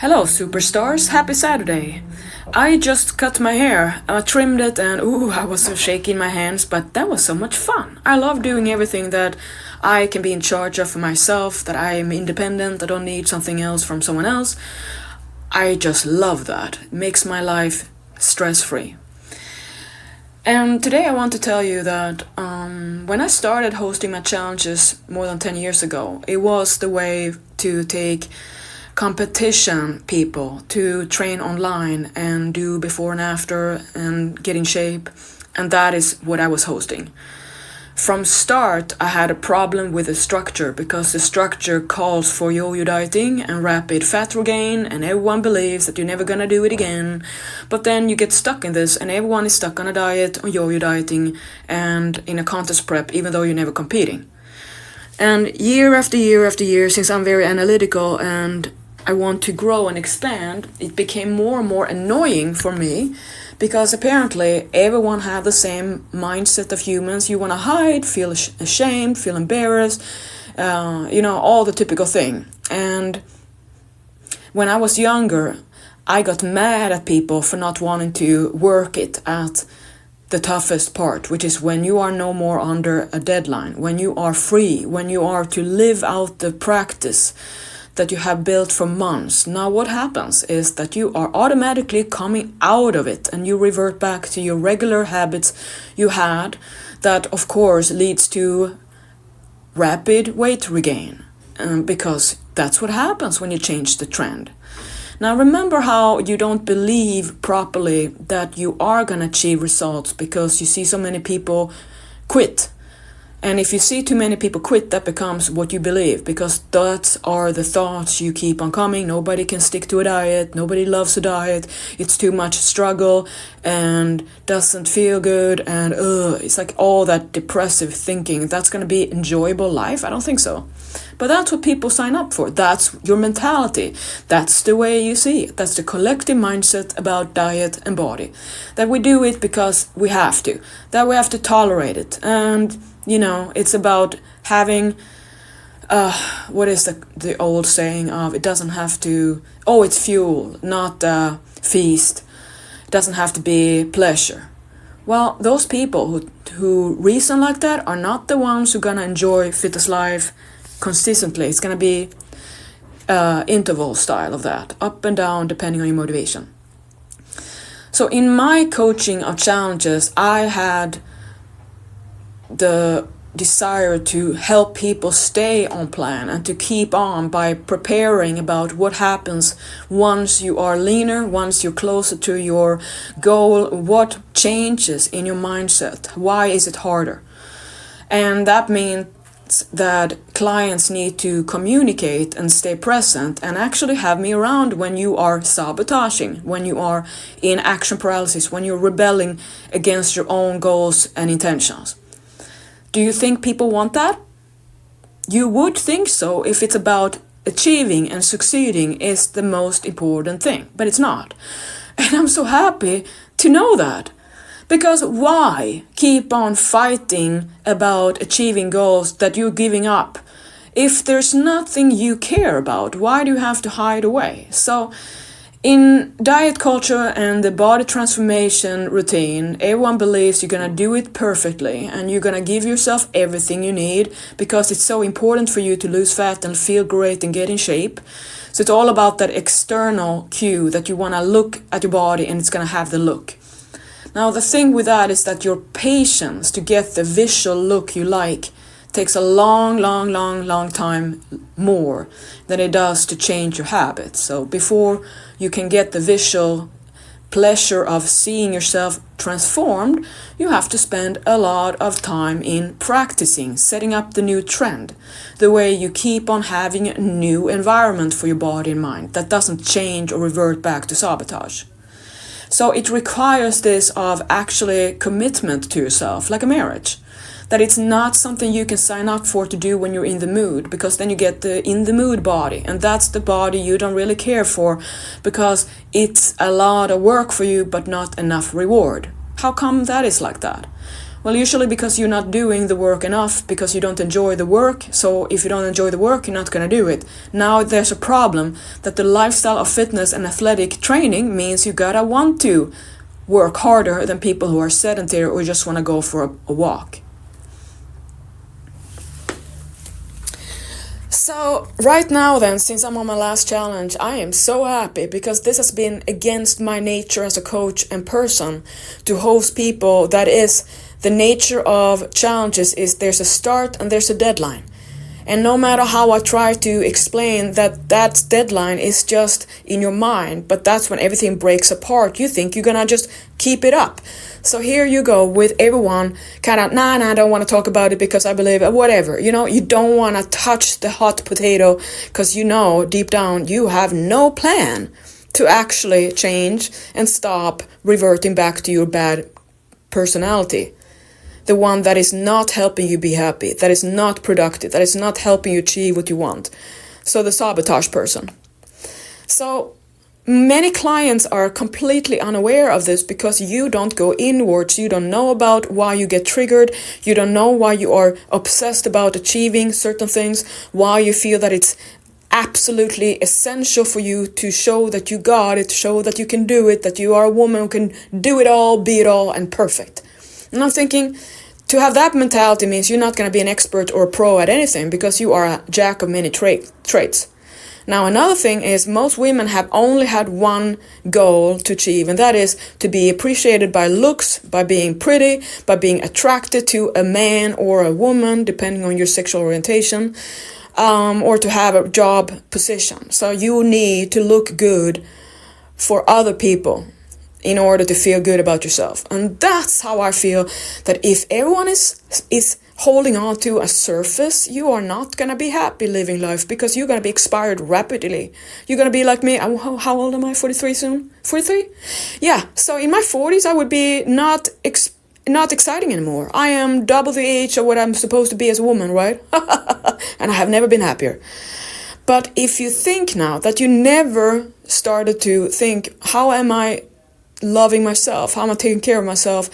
Hello, superstars. Happy Saturday. I just cut my hair. I trimmed it and I was so shaky in my hands, but that was so much fun. I love doing everything that I can be in charge of for myself, that I am independent, I don't need something else from someone else. I just love that. It makes my life stress-free. And today I want to tell you that when I started hosting my challenges more than 10 years ago, it was the way to take competition people to train online and do before and after and get in shape, and that is what I was hosting. From start, I had a problem with the structure because the structure calls for yo-yo dieting and rapid fat regain, and everyone believes that you're never gonna do it again. But then you get stuck in this, and everyone is stuck on a diet, on yo-yo dieting, and in a contest prep, even though you're never competing. And year after year after year, since I'm very analytical and I want to grow and expand, it became more and more annoying for me because apparently everyone had the same mindset of humans. You want to hide, feel ashamed, feel embarrassed, all the typical thing. And when I was younger, I got mad at people for not wanting to work it at the toughest part, which is when you are no more under a deadline, when you are free, when you are to live out the practice that you have built for months. Now what happens is that you are automatically coming out of it and you revert back to your regular habits you had. That of course leads to rapid weight regain, because that's what happens when you change the trend. Now remember how you don't believe properly that you are gonna achieve results because you see so many people quit. And if you see too many people quit, that becomes what you believe, because those are the thoughts you keep on coming. Nobody can stick to a diet. Nobody loves a diet. It's too much struggle and doesn't feel good. And it's like all that depressive thinking. That's going to be enjoyable life? I don't think so. But that's what people sign up for. That's your mentality. That's the way you see it. That's the collective mindset about diet and body. That we do it because we have to. That we have to tolerate it. And it's about having, what is the old saying of, it doesn't have to, it's fuel, not feast. It doesn't have to be pleasure. Well, those people who reason like that are not the ones who are going to enjoy fitness life consistently. It's going to be interval style of that, up and down depending on your motivation. So in my coaching of challenges, I had the desire to help people stay on plan and to keep on by preparing about what happens once you are leaner, once you're closer to your goal, what changes in your mindset, why is it harder. And that means that clients need to communicate and stay present and actually have me around when you are sabotaging, when you are in action paralysis, when you're rebelling against your own goals and intentions. Do you think people want that? You would think so if it's about achieving and succeeding is the most important thing, but it's not. And I'm so happy to know that. Because why keep on fighting about achieving goals that you're giving up? If there's nothing you care about, why do you have to hide away? So in diet culture and the body transformation routine, everyone believes you're going to do it perfectly and you're going to give yourself everything you need because it's so important for you to lose fat and feel great and get in shape. So it's all about that external cue that you want to look at your body and it's going to have the look. Now the thing with that is that your patience to get the visual look you like takes a long time more than it does to change your habits. So before you can get the visual pleasure of seeing yourself transformed, you have to spend a lot of time in practicing, setting up the new trend, the way you keep on having a new environment for your body and mind that doesn't change or revert back to sabotage. So it requires this of actually commitment to yourself, like a marriage. That it's not something you can sign up for to do when you're in the mood, because then you get the in the mood body, and that's the body you don't really care for because it's a lot of work for you but not enough reward. How come that is like that? Well, usually because you're not doing the work enough, because you don't enjoy the work. So if you don't enjoy the work, you're not going to do it. Now there's a problem that the lifestyle of fitness and athletic training means you gotta want to work harder than people who are sedentary or just want to go for a walk. So right now then, since I'm on my last challenge, I am so happy because this has been against my nature as a coach and person to host people. That is, the nature of challenges is there's a start and there's a deadline. And no matter how I try to explain that deadline is just in your mind, but that's when everything breaks apart. You think you're gonna just keep it up. So here you go with everyone kind of, I don't want to talk about it because I believe it, whatever. You know, you don't want to touch the hot potato because you know deep down you have no plan to actually change and stop reverting back to your bad personality. The one that is not helping you be happy, that is not productive, that is not helping you achieve what you want. So the sabotage person. So many clients are completely unaware of this because you don't go inwards. You don't know about why you get triggered. You don't know why you are obsessed about achieving certain things, why you feel that it's absolutely essential for you to show that you got it, show that you can do it, that you are a woman who can do it all, be it all, and perfect. And I'm thinking, to have that mentality means you're not going to be an expert or a pro at anything because you are a jack of many traits. Now, another thing is most women have only had one goal to achieve, and that is to be appreciated by looks, by being pretty, by being attracted to a man or a woman, depending on your sexual orientation, or to have a job position. So you need to look good for other people in order to feel good about yourself. And that's how I feel that if everyone is holding on to a surface, you are not going to be happy living life because you're going to be expired rapidly. You're going to be like me. How old am I? 43 soon? 43? Yeah. So in my 40s, I would be not exciting anymore. I am double the age of what I'm supposed to be as a woman, right? And I have never been happier. But if you think now that you never started to think, how am I loving myself? How am I taking care of myself?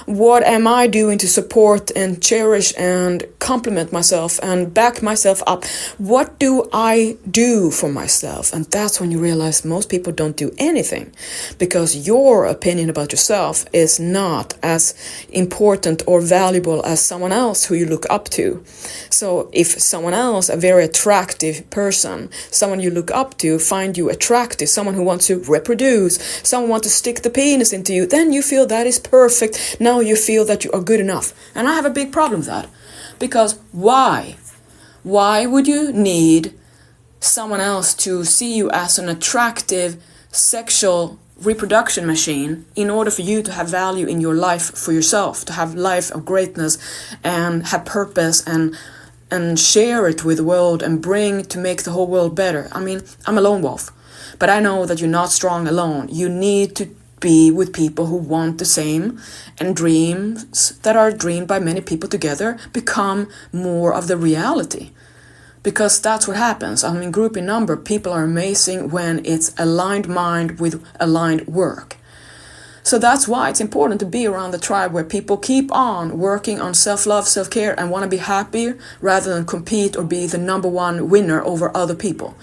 What am I doing to support and cherish and compliment myself and back myself up? What do I do for myself? And that's when you realize most people don't do anything because your opinion about yourself is not as important or valuable as someone else who you look up to. So if someone else, a very attractive person, someone you look up to, find you attractive, someone who wants to reproduce, someone wants to stick the penis into you, then you feel that is perfect. Now you feel that you are good enough. And I have a big problem with that. Because why? Why would you need someone else to see you as an attractive sexual reproduction machine in order for you to have value in your life for yourself, to have life of greatness and have purpose and share it with the world and bring to make the whole world better? I mean, I'm a lone wolf, but I know that you're not strong alone. You need to be with people who want the same, and dreams that are dreamed by many people together become more of the reality. Because that's what happens. I mean, group in number, people are amazing when it's aligned mind with aligned work. So that's why it's important to be around the tribe where people keep on working on self-love, self-care, and want to be happy rather than compete or be the number one winner over other people.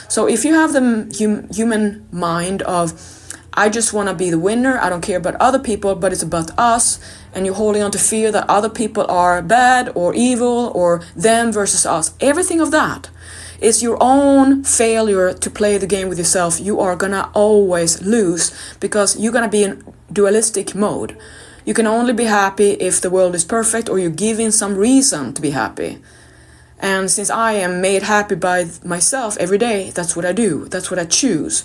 So if you have the human mind of, I just want to be the winner, I don't care about other people, but it's about us, and you're holding on to fear that other people are bad or evil or them versus us, everything of that is your own failure to play the game with yourself. You are gonna always lose because you're gonna be in dualistic mode. You can only be happy if the world is perfect or you're given some reason to be happy. And since I am made happy by myself every day, that's what I do, that's what I choose.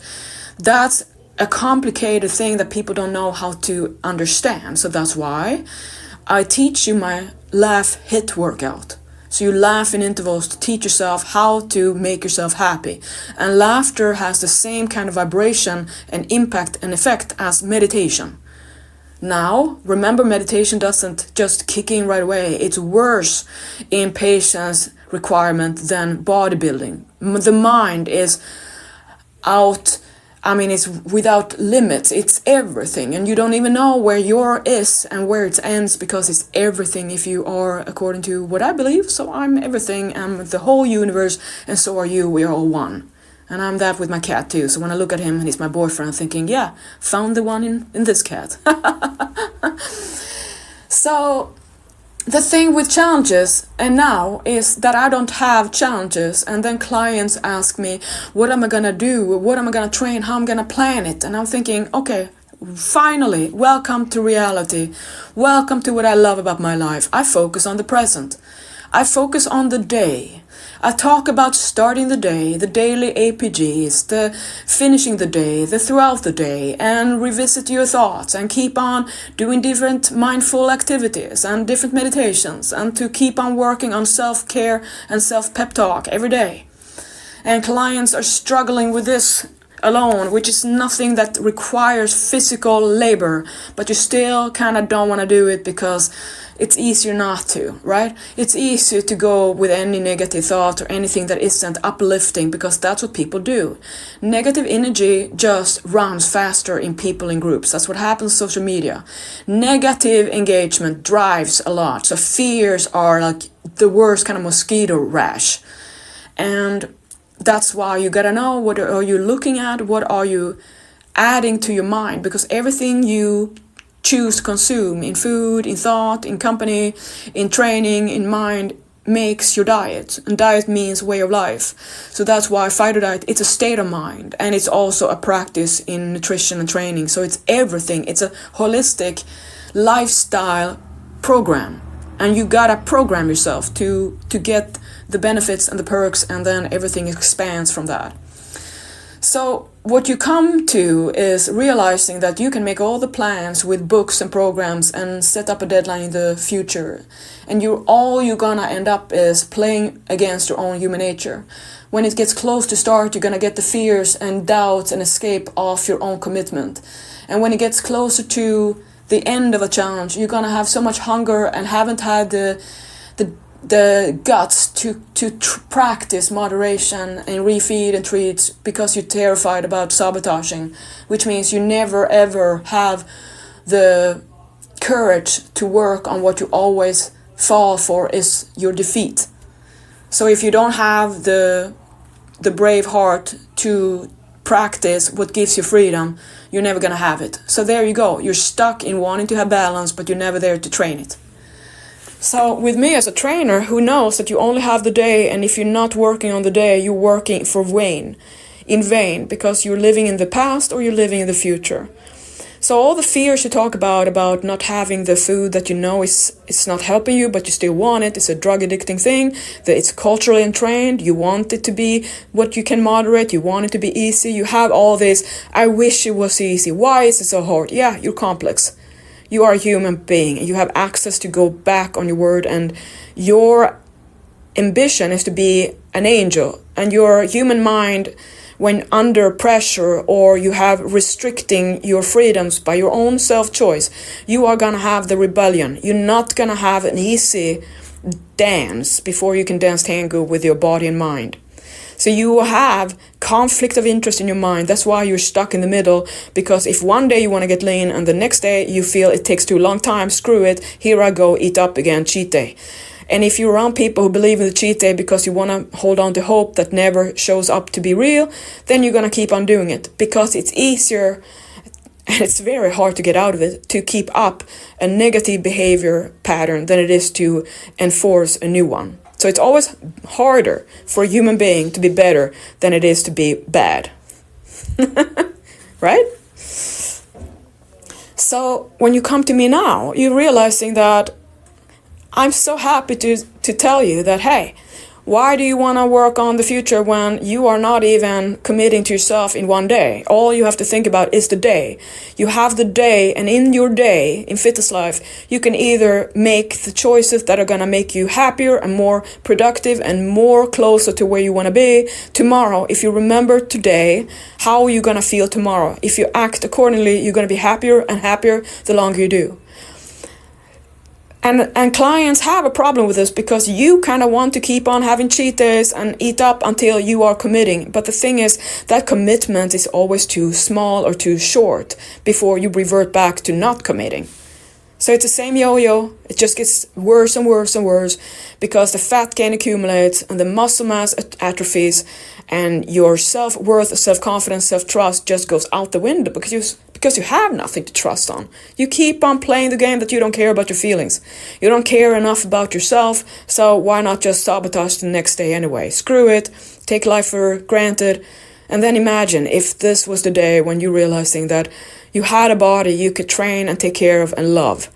That's a complicated thing that people don't know how to understand. So that's why I teach you my laugh hit workout. So you laugh in intervals to teach yourself how to make yourself happy. And laughter has the same kind of vibration and impact and effect as meditation. Now, remember, meditation doesn't just kick in right away. It's worse in patience requirement than bodybuilding. The mind is out I mean, it's without limits. It's everything. And you don't even know where your is and where it ends, because it's everything if you are, according to what I believe. So I'm everything. I'm the whole universe, and so are you. We are all one. And I'm that with my cat too. So when I look at him and he's my boyfriend, I'm thinking, yeah, found the one in this cat. So the thing with challenges and now is that I don't have challenges, and then clients ask me, what am I gonna do? What am I gonna train? How am I gonna plan it? And I'm thinking, okay, finally, welcome to reality. Welcome to what I love about my life. I focus on the present. I focus on the day. I talk about starting the day, the daily APGs, the finishing the day, the throughout the day, and revisit your thoughts and keep on doing different mindful activities and different meditations, and to keep on working on self-care and self-pep talk every day. And clients are struggling with this alone, which is nothing that requires physical labor, but you still kind of don't want to do it because it's easier not to, right? It's easier to go with any negative thought or anything that isn't uplifting, because that's what people do. Negative energy just runs faster in people in groups. That's what happens on social media. Negative engagement drives a lot. So fears are like the worst kind of mosquito rash. And that's why you gotta know, what are you looking at? What are you adding to your mind? Because everything you choose to consume in food, in thought, in company, in training, in mind, makes your diet. And diet means way of life. So that's why Fighter Diet, it's a state of mind, and it's also a practice in nutrition and training. So it's everything. It's a holistic lifestyle program. And you gotta program yourself to get the benefits and the perks, and then everything expands from that. So what you come to is realizing that you can make all the plans with books and programs and set up a deadline in the future. And all you're gonna end up is playing against your own human nature. When it gets close to start, you're gonna get the fears and doubts and escape off your own commitment. And when it gets closer to the end of a challenge, you're gonna have so much hunger and haven't had the guts to practice moderation and refeed and treats, because you're terrified about sabotaging, which means you never ever have the courage to work on what you always fall for is your defeat. So if you don't have the brave heart to practice what gives you freedom, you're never gonna have it. So there you go, you're stuck in wanting to have balance, but you're never there to train it. So with me as a trainer who knows that you only have the day, and if you're not working on the day, you're working in vain, because you're living in the past or you're living in the future. So all the fears you talk about not having the food that you know it's not helping you, but you still want it, it's a drug addicting thing, that it's culturally entrained, you want it to be what you can moderate, you want it to be easy, you have all this, I wish it was easy, why is it so hard? Yeah, you're complex. You are a human being, and you have access to go back on your word, and your ambition is to be an angel, and your human mind, when under pressure or you have restricting your freedoms by your own self-choice, you are gonna have the rebellion. You're not gonna have an easy dance before you can dance tango with your body and mind. So you have conflict of interest in your mind. That's why you're stuck in the middle, because if one day you want to get lean and the next day you feel it takes too long time, screw it, here I go, eat up again, cheat day. And if you're around people who believe in the cheat day because you want to hold on to hope that never shows up to be real, then you're going to keep on doing it, because it's easier, and it's very hard to get out of it, to keep up a negative behavior pattern than it is to enforce a new one. So it's always harder for a human being to be better than it is to be bad. Right? So when you come to me now, you're realizing that I'm so happy to tell you that, hey, why do you want to work on the future when you are not even committing to yourself in one day? All you have to think about is the day. You have the day, and in your day, in fitness life, you can either make the choices that are going to make you happier and more productive and more closer to where you want to be tomorrow. If you remember today, how are you going to feel tomorrow? If you act accordingly, you're going to be happier and happier the longer you do. And clients have a problem with this because you kind of want to keep on having cheat days and eat up until you are committing. But the thing is that commitment is always too small or too short before you revert back to not committing. So it's the same yo-yo. It just gets worse and worse and worse because the fat gain accumulates and the muscle mass atrophies and your self-worth, self-confidence, self-trust just goes out the window because you have nothing to trust on. You keep on playing the game that you don't care about your feelings. You don't care enough about yourself, so why not just sabotage the next day anyway? Screw it, take life for granted, and then imagine if this was the day when you realizing that you had a body you could train and take care of and love,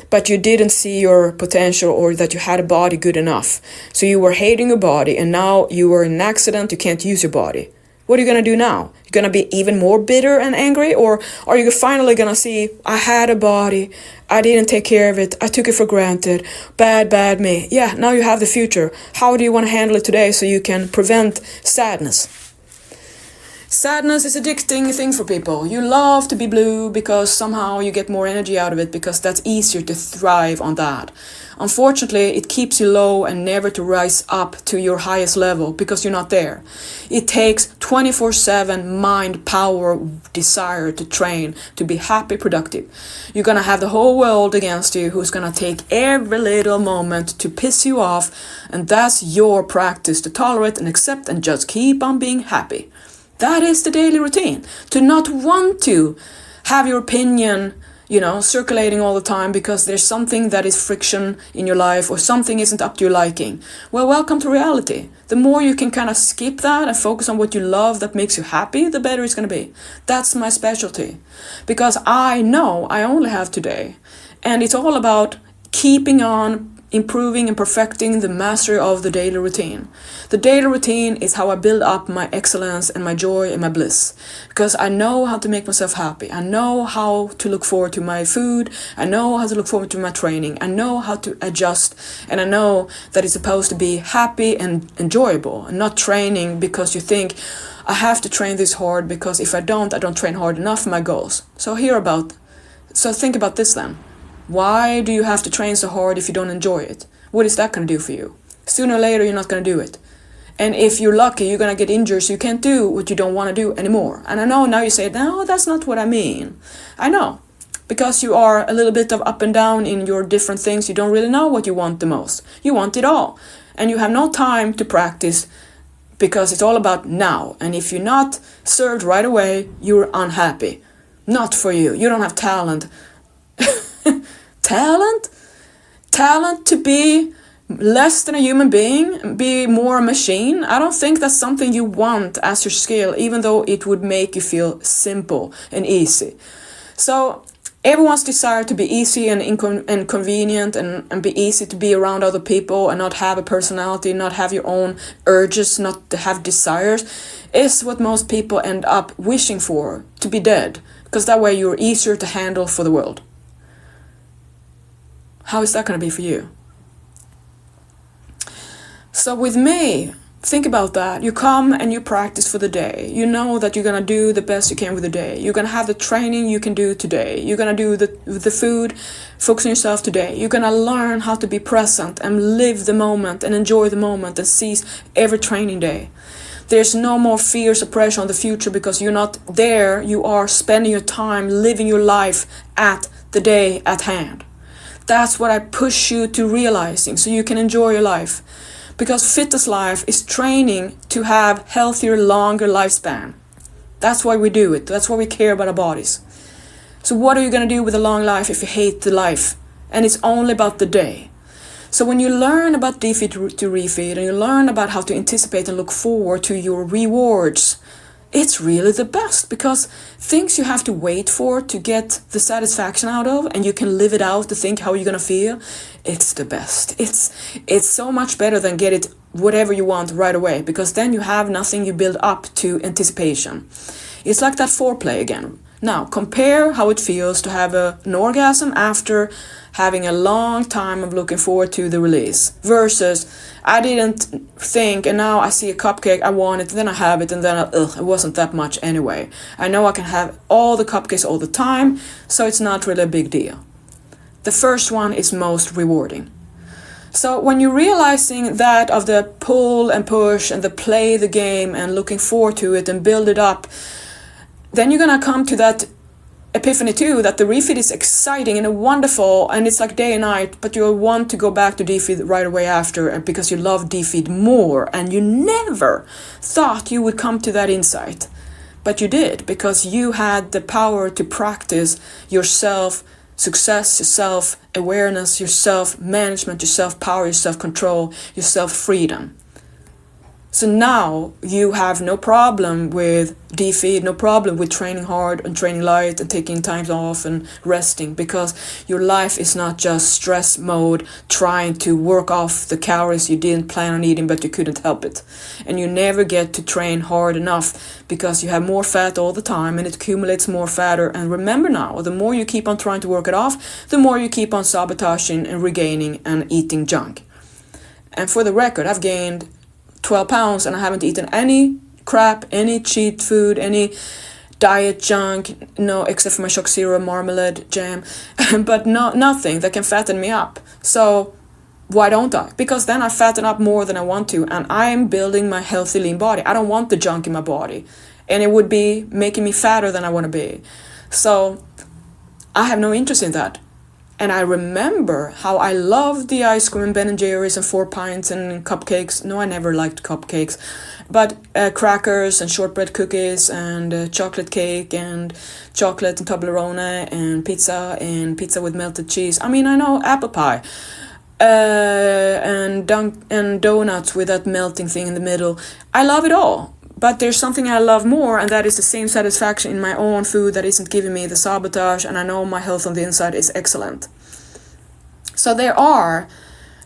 but you didn't see your potential or that you had a body good enough. So you were hating your body and now you were in an accident, you can't use your body. What are you going to do now? You're going to be even more bitter and angry? Or are you finally going to see, I had a body, I didn't take care of it, I took it for granted, bad me. Yeah, now you have the future. How do you want to handle it today so you can prevent sadness? Sadness is an addicting thing for people. You love to be blue because somehow you get more energy out of it because that's easier to thrive on that. Unfortunately, it keeps you low and never to rise up to your highest level because you're not there. It takes 24/7 mind power, desire to train, to be happy, productive. You're gonna have the whole world against you who's gonna take every little moment to piss you off, and that's your practice to tolerate and accept and just keep on being happy. That is the daily routine. To not want to have your opinion, circulating all the time because there's something that is friction in your life or something isn't up to your liking. Well, welcome to reality. The more you can kind of skip that and focus on what you love that makes you happy, the better it's going to be. That's my specialty. Because I know I only have today. And it's all about keeping on improving and perfecting the mastery of the daily routine. The daily routine is how I build up my excellence and my joy and my bliss. Because I know how to make myself happy. I know how to look forward to my food. I know how to look forward to my training. I know how to adjust. And I know that it's supposed to be happy and enjoyable. And not training because you think, I have to train this hard because if I don't train hard enough for my goals. So think about this then. Why do you have to train so hard if you don't enjoy it? What is that going to do for you? Sooner or later, you're not going to do it. And if you're lucky, you're going to get injured so you can't do what you don't want to do anymore. And I know now you say, no, that's not what I mean. I know. Because you are a little bit of up and down in your different things. You don't really know what you want the most. You want it all. And you have no time to practice because it's all about now. And if you're not served right away, you're unhappy. Not for you. You don't have talent. Talent to be less than a human being, be more a machine. I don't think that's something you want as your skill, even though it would make you feel simple and easy. So everyone's desire to be easy and convenient and be easy to be around other people and not have a personality, not have your own urges, not to have desires, is what most people end up wishing for, to be dead, because that way you're easier to handle for the world. How is that going to be for you? So with me, think about that. You come and you practice for the day. You know that you're going to do the best you can with the day. You're going to have the training you can do today. You're going to do the food, focus on yourself today. You're going to learn how to be present and live the moment and enjoy the moment and seize every training day. There's no more fears or pressure on the future because you're not there. You are spending your time living your life at the day at hand. That's what I push you to realizing so you can enjoy your life. Because fitness life is training to have healthier, longer lifespan. That's why we do it. That's why we care about our bodies. So what are you going to do with a long life if you hate the life? And it's only about the day. So when you learn about defeat to refeed and you learn about how to anticipate and look forward to your rewards, it's really the best because things you have to wait for to get the satisfaction out of and you can live it out to think how you're going to feel, it's the best. It's so much better than get it whatever you want right away because then you have nothing you build up to anticipation. It's like that foreplay again. Now, compare how it feels to have an orgasm after having a long time of looking forward to the release versus I didn't think and now I see a cupcake, I want it, then I have it and then it wasn't that much anyway. I know I can have all the cupcakes all the time, so it's not really a big deal. the first one is most rewarding. So when you're realizing that of the pull and push and the play the game and looking forward to it and build it up, then you're gonna come to that epiphany too, that the refeed is exciting and wonderful and it's like day and night, but you want to go back to defeed right away after because you love defeed more, and you never thought you would come to that insight. But you did, because you had the power to practice your self-success, your self-awareness, your self-management, your self-power, your self-control, your self-freedom. So now you have no problem with defeat, no problem with training hard and training light and taking time off and resting, because your life is not just stress mode, trying to work off the calories you didn't plan on eating but you couldn't help it. And you never get to train hard enough because you have more fat all the time and it accumulates more fatter. And remember now, the more you keep on trying to work it off, the more you keep on sabotaging and regaining and eating junk. And for the record, I've gained 12 pounds and I haven't eaten any crap, any cheat food, any diet junk, no, except for my shock zero marmalade jam, but nothing that can fatten me up. So why don't I? Because then I fatten up more than I want to, and I'm building my healthy lean body. I don't want the junk in my body, and it would be making me fatter than I want to be. So I have no interest in that. And I remember how I loved the ice cream and Ben & Jerry's and 4 pints and cupcakes. No, I never liked cupcakes. But crackers and shortbread cookies and chocolate cake and chocolate and Toblerone and pizza with melted cheese. I mean, I know apple pie. And donuts with that melting thing in the middle. I love it all. But there's something I love more, and that is the same satisfaction in my own food that isn't giving me the sabotage, and I know my health on the inside is excellent. So there are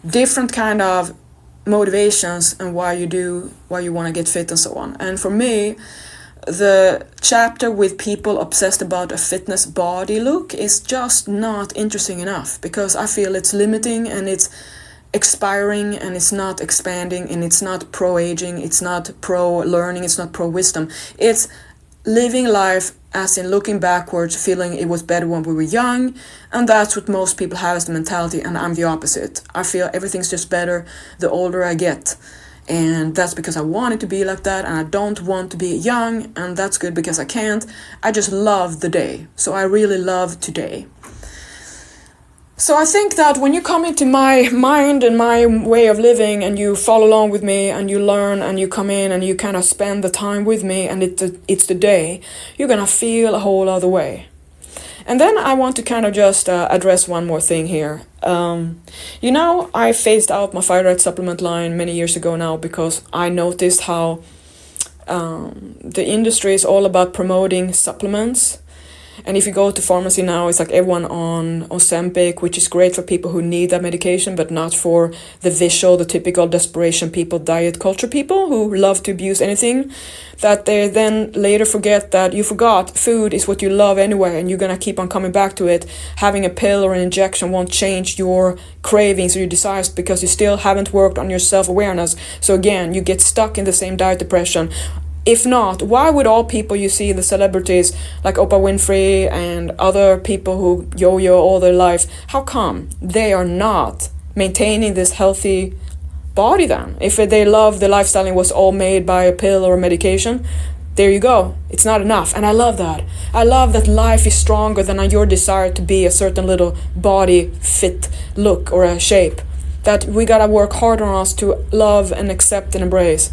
different kind of motivations and why you want to get fit and so on. And for me, the chapter with people obsessed about a fitness body look is just not interesting enough, because I feel it's limiting and it's expiring and it's not expanding and it's not pro-aging, it's not pro-learning, it's not pro-wisdom. It's living life as in looking backwards, feeling it was better when we were young, and that's what most people have as the mentality, and I'm the opposite. I feel everything's just better the older I get, and that's because I want it to be like that, and I don't want to be young, and that's good because I can't. I just love the day, so I really love today. So I think that when you come into my mind and my way of living and you follow along with me and you learn and you come in and you kind of spend the time with me and it's the day, you're going to feel a whole other way. And then I want to kind of just address one more thing here. I phased out my Fire supplement line many years ago now because I noticed how the industry is all about promoting supplements. And if you go to pharmacy now, it's like everyone on Ozempic, which is great for people who need that medication, but not for the visual, the typical desperation people, diet culture people who love to abuse anything. That they then later forget that you forgot food is what you love anyway, and you're going to keep on coming back to it. Having a pill or an injection won't change your cravings or your desires because you still haven't worked on your self-awareness. So again, you get stuck in the same diet depression. If not, why would all people you see, the celebrities like Oprah Winfrey and other people who yo-yo all their life, how come they are not maintaining this healthy body then? If they love the lifestyle and was all made by a pill or a medication, there you go. It's not enough. And I love that. I love that life is stronger than your desire to be a certain little body fit look or a shape. That we gotta work harder on us to love and accept and embrace.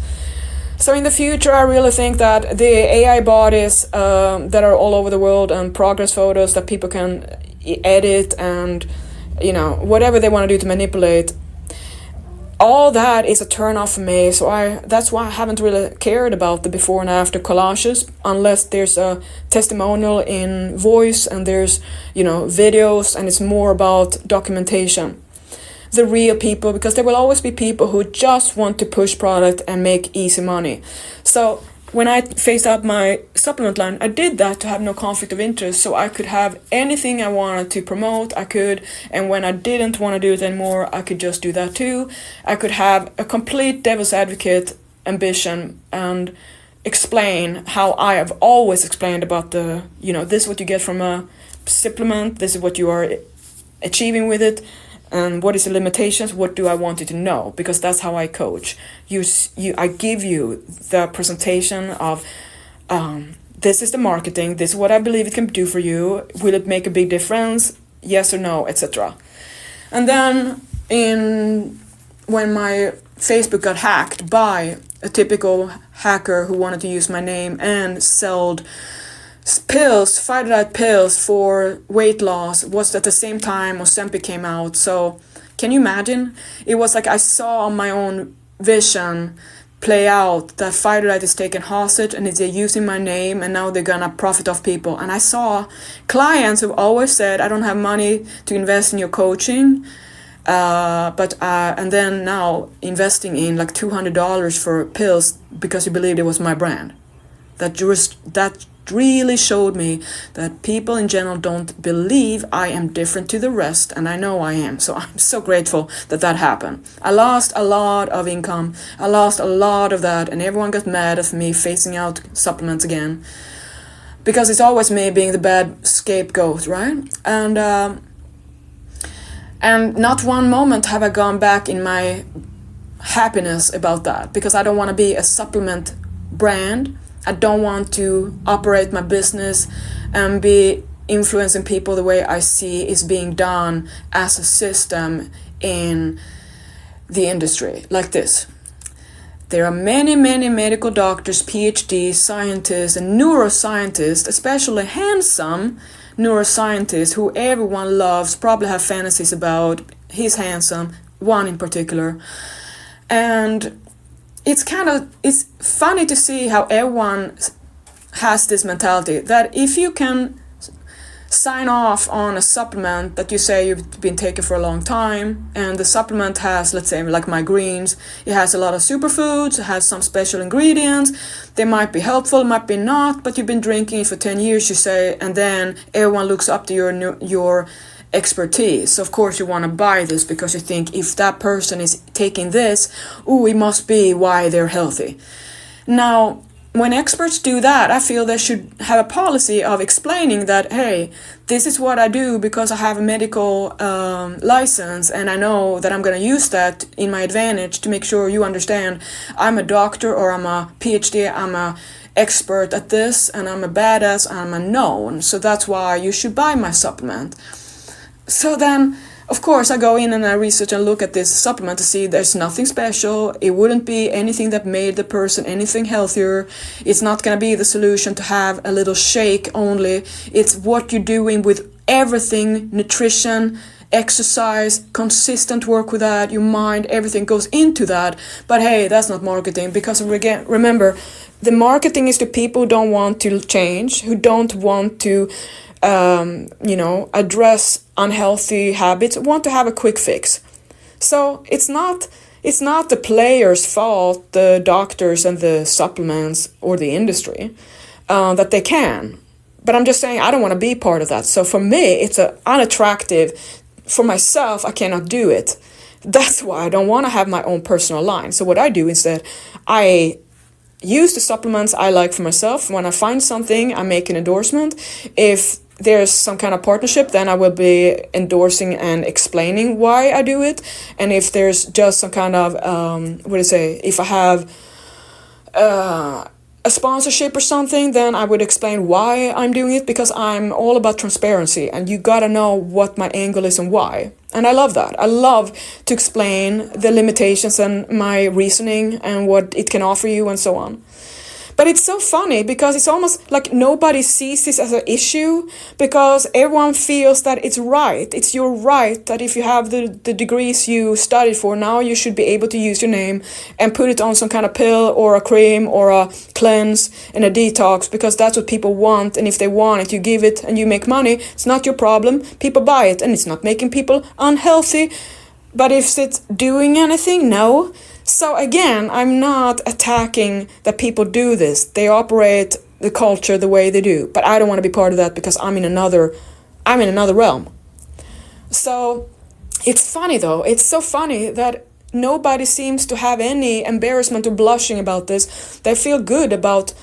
So in the future, I really think that the AI bodies that are all over the world and progress photos that people can edit and, whatever they want to do to manipulate, all that is a turn off for me. So that's why I haven't really cared about the before and after collages, unless there's a testimonial in voice and there's, videos, and it's more about documentation. The real people, because there will always be people who just want to push product and make easy money. So when I phased out my supplement line, I did that to have no conflict of interest, so I could have anything I wanted to promote, I could, and when I didn't want to do it anymore, I could just do that too. I could have a complete devil's advocate ambition and explain how I have always explained about this is what you get from a supplement, this is what you are achieving with it, and what is the limitations, what do I want you to know, because that's how I coach. I give you the presentation of this is the marketing, this is what I believe it can do for you, will it make a big difference, yes or no, etc. And then when my Facebook got hacked by a typical hacker who wanted to use my name and sold pills, Fight pills for weight loss, was at the same time Ozempic came out. So can you imagine? It was like I saw my own vision play out, that Fight is taken hostage and they're using my name and now they're gonna profit off people. And I saw clients who always said, I don't have money to invest in your coaching, and then now investing in like $200 for pills because you believed it was my brand. That really showed me that people in general don't believe I am different to the rest, and I know I am. So I'm so grateful that happened. I lost a lot of income. I lost a lot of that, and everyone got mad at me phasing out supplements again, because it's always me being the bad scapegoat, right? And not one moment have I gone back in my happiness about that, because I don't want to be a supplement brand. I don't want to operate my business and be influencing people the way I see is being done as a system in the industry like this. There are many medical doctors, PhDs, scientists, and neuroscientists, especially handsome neuroscientists who everyone loves, probably have fantasies about. He's handsome, one in particular. And it's funny to see how everyone has this mentality that if you can sign off on a supplement that you say you've been taking for a long time, and the supplement has, let's say, like my greens, it has a lot of superfoods, it has some special ingredients, they might be helpful, might be not, but you've been drinking it for 10 years, you say, and then everyone looks up to your expertise. So of course you want to buy this because you think if that person is taking this, it must be why they're healthy. Now, when experts do that, I feel they should have a policy of explaining that, hey, this is what I do because I have a medical license, and I know that I'm going to use that in my advantage to make sure you understand I'm a doctor, or I'm a PhD, I'm a expert at this, and I'm a badass, I'm a known. So that's why you should buy my supplement. So then, of course, I go in and I research and look at this supplement to see there's nothing special. It wouldn't be anything that made the person anything healthier. It's not going to be the solution to have a little shake only. It's what you're doing with everything, nutrition, exercise, consistent work with that, your mind, everything goes into that. But hey, that's not marketing, because again, remember, the marketing is to people who don't want to change, who don't want to address unhealthy habits, want to have a quick fix. So it's not the players' fault, the doctors and the supplements or the industry, that they can. But I'm just saying I don't want to be part of that. So for me, it's unattractive. For myself, I cannot do it. That's why I don't want to have my own personal line. So what I do instead, I use the supplements I like for myself. When I find something, I make an endorsement. If there's some kind of partnership, then I will be endorsing and explaining why I do it. And if there's just some kind of, if I have a sponsorship or something, then I would explain why I'm doing it, because I'm all about transparency and you gotta know what my angle is and why. And I love that. I love to explain the limitations and my reasoning and what it can offer you and so on. But it's so funny because it's almost like nobody sees this as an issue, because everyone feels that it's right. It's your right that if you have the degrees you studied for, now you should be able to use your name and put it on some kind of pill or a cream or a cleanse and a detox, because that's what people want. And if they want it, you give it and you make money. It's not your problem. People buy it and it's not making people unhealthy. But if it's doing anything, no. So again, I'm not attacking that people do this. They operate the culture the way they do. But I don't want to be part of that because I'm in another realm. So it's funny though. It's so funny that nobody seems to have any embarrassment or blushing about this. They feel good about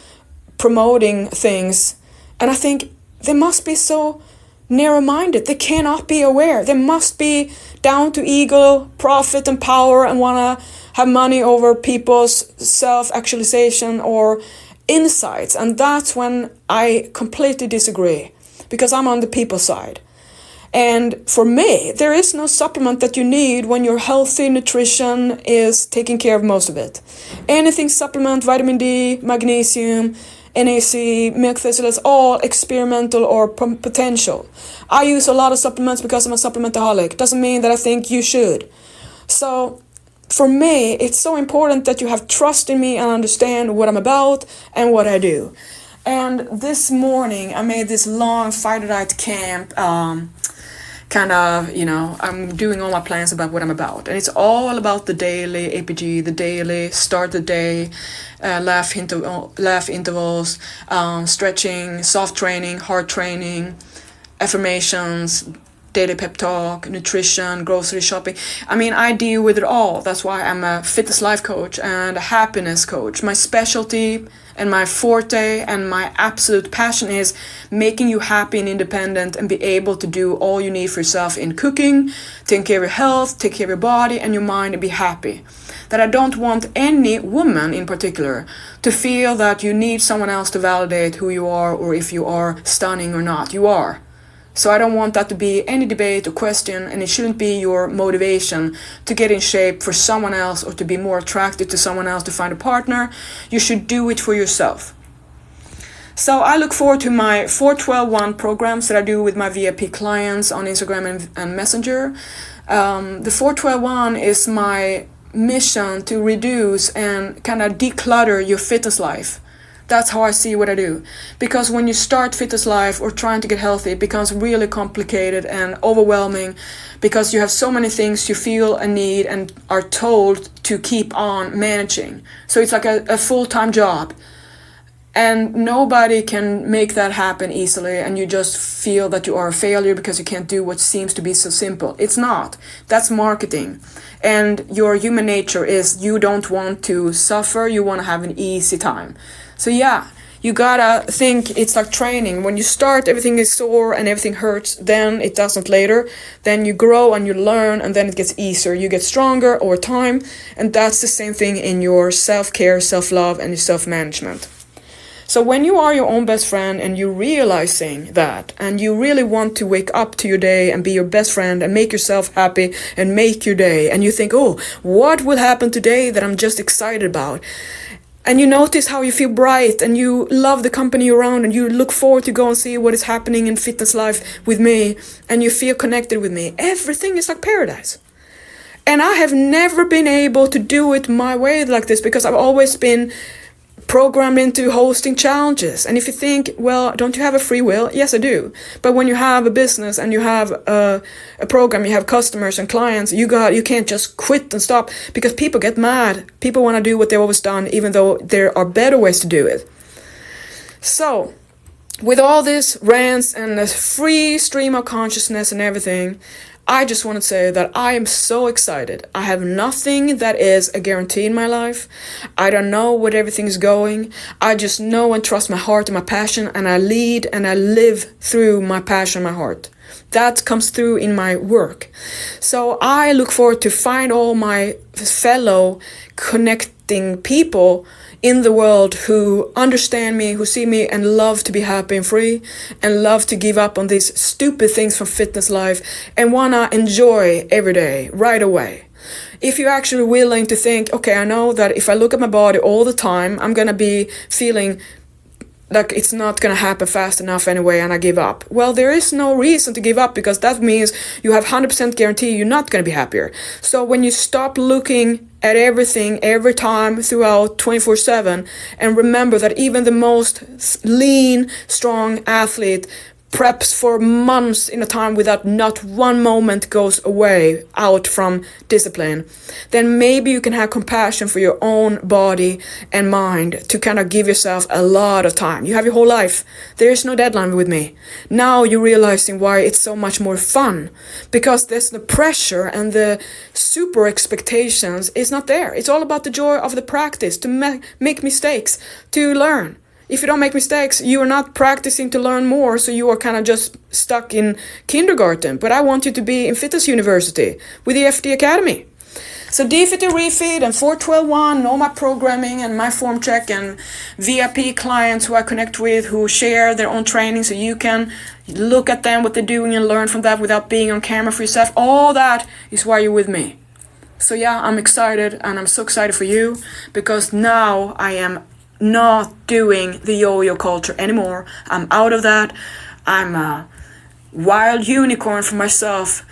promoting things. And I think they must be so narrow-minded. They cannot be aware. They must be down to ego, profit and power, and want to have money over people's self-actualization or insights. And that's when I completely disagree, because I'm on the people side. And for me, there is no supplement that you need when your healthy nutrition is taking care of most of it. Anything supplement, vitamin D, magnesium, NAC, milk thistle, is all experimental or potential. I use a lot of supplements because I'm a supplementaholic. Doesn't mean that I think you should. So for me, it's so important that you have trust in me and understand what I'm about and what I do. And this morning, I made this long Fight or Diet camp, I'm doing all my plans about what I'm about. And it's all about the daily APG, the daily start the day, laugh intervals, stretching, soft training, hard training, affirmations, daily pep talk, nutrition, grocery shopping. I mean, I deal with it all. That's why I'm a fitness life coach and a happiness coach. My specialty and my forte and my absolute passion is making you happy and independent and be able to do all you need for yourself in cooking, taking care of your health, take care of your body and your mind, and be happy. That I don't want any woman in particular to feel that you need someone else to validate who you are or if you are stunning or not. You are. So I don't want that to be any debate or question, and it shouldn't be your motivation to get in shape for someone else or to be more attracted to someone else to find a partner. You should do it for yourself. So I look forward to my 4-12-1 programs that I do with my VIP clients on Instagram and Messenger. The 4-12-1 is my mission to reduce and kind of declutter your fitness life. That's how I see what I do. Because when you start fitness life or trying to get healthy, it becomes really complicated and overwhelming because you have so many things you feel a need and are told to keep on managing. So it's like a full-time job. And nobody can make that happen easily, and you just feel that you are a failure because you can't do what seems to be so simple. It's not. That's marketing. And your human nature is you don't want to suffer, you want to have an easy time. So yeah, you gotta think it's like training. When you start, everything is sore and everything hurts, then it doesn't later. Then you grow and you learn, and then it gets easier. You get stronger over time, and that's the same thing in your self-care, self-love, and your self-management. So when you are your own best friend and you're realizing that, and you really want to wake up to your day and be your best friend and make yourself happy and make your day, and you think, oh, what will happen today that I'm just excited about? And you notice how you feel bright and you love the company you're around and you look forward to go and see what is happening in fitness life with me, and you feel connected with me. Everything is like paradise. And I have never been able to do it my way like this because I've always been programmed into hosting challenges. And if you think, well, don't you have a free will? Yes, I do. But when you have a business and you have a program, you have customers and clients, you can't just quit and stop because people get mad. People want to do what they've always done, even though there are better ways to do it. So with all this rants and the free stream of consciousness and everything, I just want to say that I am so excited. I have nothing that is a guarantee in my life. I don't know where everything's going. I just know and trust my heart and my passion, and I lead and I live through my passion, my heart. That comes through in my work. So I look forward to find all my fellow connecting people in the world who understand me, who see me and love to be happy and free and love to give up on these stupid things from fitness life and wanna enjoy every day right away. If you're actually willing to think, okay, I know that if I look at my body all the time, I'm gonna be feeling like it's not gonna happen fast enough anyway and I give up. Well, there is no reason to give up because that means you have 100% guarantee you're not gonna be happier. So when you stop looking at everything every time throughout 24/7 and remember that even the most lean, strong athlete preps for months in a time without not one moment goes away out from discipline, then maybe you can have compassion for your own body and mind to kind of give yourself a lot of time. You have your whole life. There is no deadline with me. Now you're realizing why it's so much more fun, because there's the pressure and the super expectations is not there. It's all about the joy of the practice, to make mistakes, to learn. If you don't make mistakes, you are not practicing to learn more, so you are kind of just stuck in kindergarten. But I want you to be in Fitness University with the FD Academy. So DFIT Refeed and 412.1 and all my programming and my form check and VIP clients who I connect with who share their own training, so you can look at them, what they're doing, and learn from that without being on camera for yourself. All that is why you're with me. So yeah, I'm excited, and I'm so excited for you, because now I am not doing the yo-yo culture anymore. I'm out of that. I'm a wild unicorn for myself,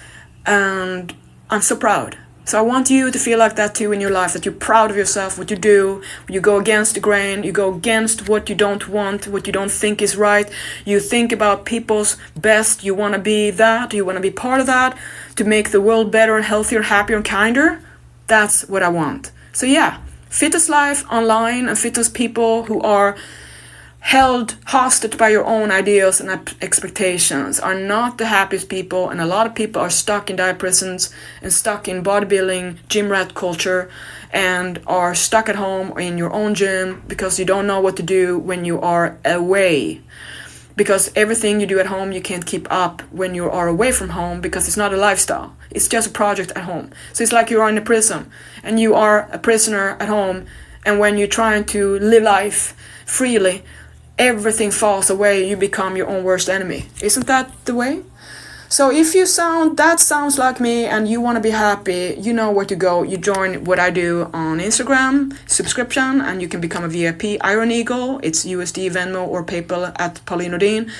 and I'm so proud. So I want you to feel like that too in your life, that you're proud of yourself, what you do, you go against the grain, you go against what you don't want, what you don't think is right, you think about people's best, you want to be that, you want to be part of that, to make the world better and healthier, happier and kinder. That's what I want. So yeah, fitness life online and fitness people who are held hostage by your own ideas and expectations are not the happiest people, and a lot of people are stuck in diet prisons and stuck in bodybuilding gym rat culture and are stuck at home or in your own gym because you don't know what to do when you are away, because everything you do at home you can't keep up when you are away from home, because it's not a lifestyle, it's just a project at home. So it's like you are in a prison and you are a prisoner at home, and when you're trying to live life freely, everything falls away, you become your own worst enemy. Isn't that the way? So if that sounds like me and you want to be happy, you know where to go. You join what I do on Instagram, subscription, and you can become a VIP Iron Eagle. It's USD, Venmo, or PayPal at Pauline Odin.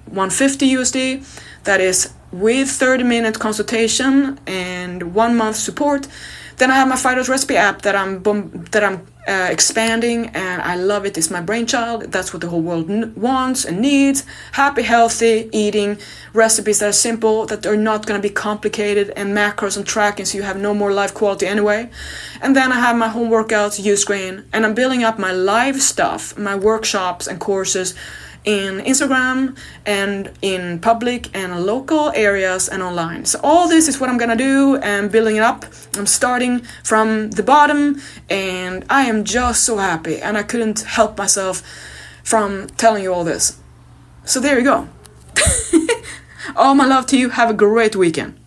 150 USD. That is with 30-minute consultation and 1 month support. Then I have my Fido's recipe app that I'm expanding, and I love it. It's my brainchild. That's what the whole world wants and needs. Happy, healthy eating recipes that are simple, that are not going to be complicated, and macros and tracking, so you have no more life quality anyway. And then I have my home workouts, Uscreen, and I'm building up my live stuff, my workshops and courses in Instagram and in public and local areas and online. So all this is what I'm gonna do, and building it up. I'm starting from the bottom, and I am just so happy, and I couldn't help myself from telling you all this. So there you go. All my love to you. Have a great weekend.